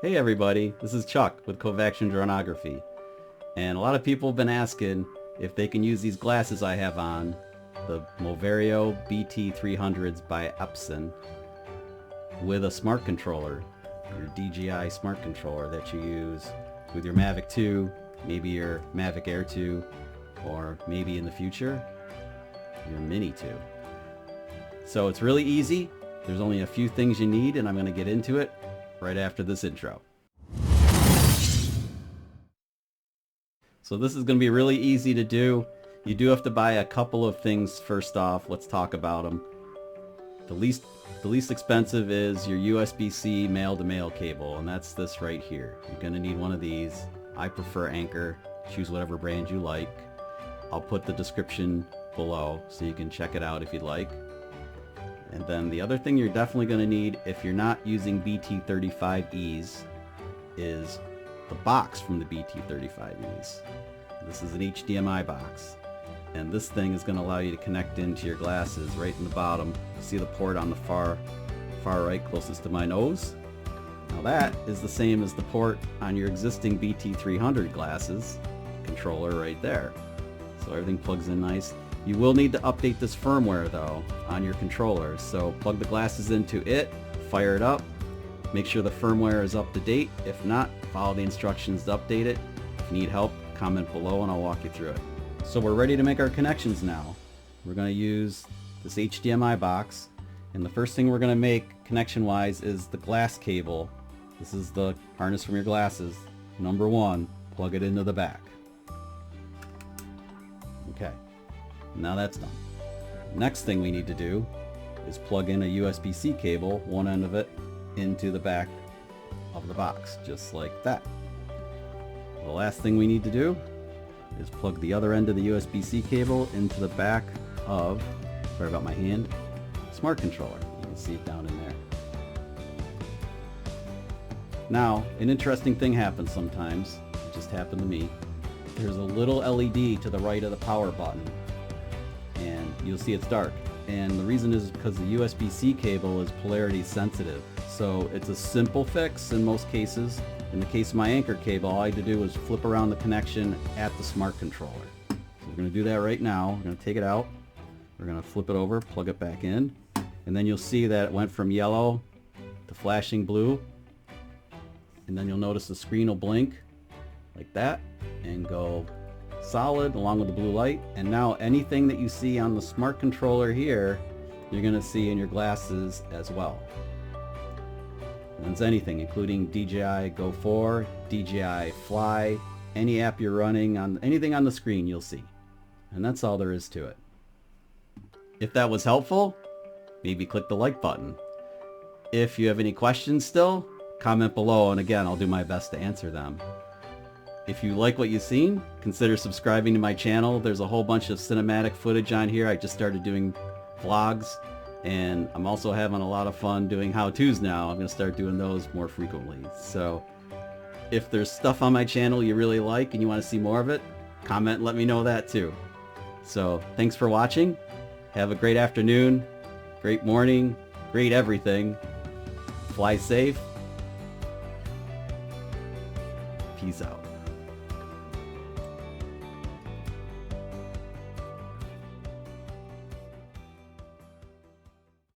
Hey everybody, this is Chuck with Kovaction Dronography, and a lot of people have been asking if they can use these glasses I have on, the Moverio BT-300's by Epson, with a smart controller, your DJI Smart Controller that you use with your Mavic 2, maybe your Mavic Air 2, or maybe in the future, your Mini 2. So it's really easy. There's only a few things you need, and I'm going to get into it right after this intro. So this is going to be really easy to do. You do have to buy a couple of things first off. Let's talk about them. The least expensive is your USB-C male-to-male cable, and that's this right here. You're going to need one of these. I prefer Anchor. Choose whatever brand you like. I'll put the description below so you can check it out if you'd like. And then the other thing you're definitely going to need if you're not using BT-35's is the box from the BT-35's. This is an HDMI box. And this thing is going to allow you to connect into your glasses right in the bottom. See the port on the far right closest to my nose? Now that is the same as the port on your existing BT-300 glasses controller right there. So everything plugs in nice. You will need to update this firmware though on your controller, so plug the glasses into it, fire it up, make sure the firmware is up to date. If not, follow the instructions to update it. If you need help, comment below and I'll walk you through it. So we're ready to make our connections now. We're going to use this HDMI box, and the first thing we're going to make connection wise is the glass cable. This is the harness from your glasses. Number one, plug it into the back. Okay. Now that's done. Next thing we need to do is plug in a USB-C cable, one end of it, into the back of the box, just like that. The last thing we need to do is plug the other end of the USB-C cable into the back of, sorry about my hand, Smart Controller. You can see it down in there. Now, an interesting thing happens sometimes. It just happened to me. There's a little LED to the right of the power button, and you'll see it's dark, and the reason is because the USB-C cable is polarity sensitive, so it's a simple fix in most cases. In the case of my Anchor cable, all I had to do was flip around the connection at the Smart Controller. So we're going to do that right now. We're going to take it out, we're going to flip it over, plug it back in, and then you'll see that it went from yellow to flashing blue, and then you'll notice the screen will blink like that and go solid along with the blue light. And now anything that you see on the Smart Controller here, you're going to see in your glasses as well. And it's anything, including DJI Go 4, DJI Fly, any app you're running, on anything on the screen you'll see. And that's all there is to it. If that was helpful, maybe click the like button. If you have any questions still, comment below, and again, I'll do my best to answer them. If you like what you've seen, consider subscribing to my channel. There's a whole bunch of cinematic footage on here. I just started doing vlogs, and I'm also having a lot of fun doing how-tos now. I'm going to start doing those more frequently. So if there's stuff on my channel you really like and you want to see more of it, comment and let me know that too. So thanks for watching. Have a great afternoon, great morning, great everything. Fly safe. Peace out.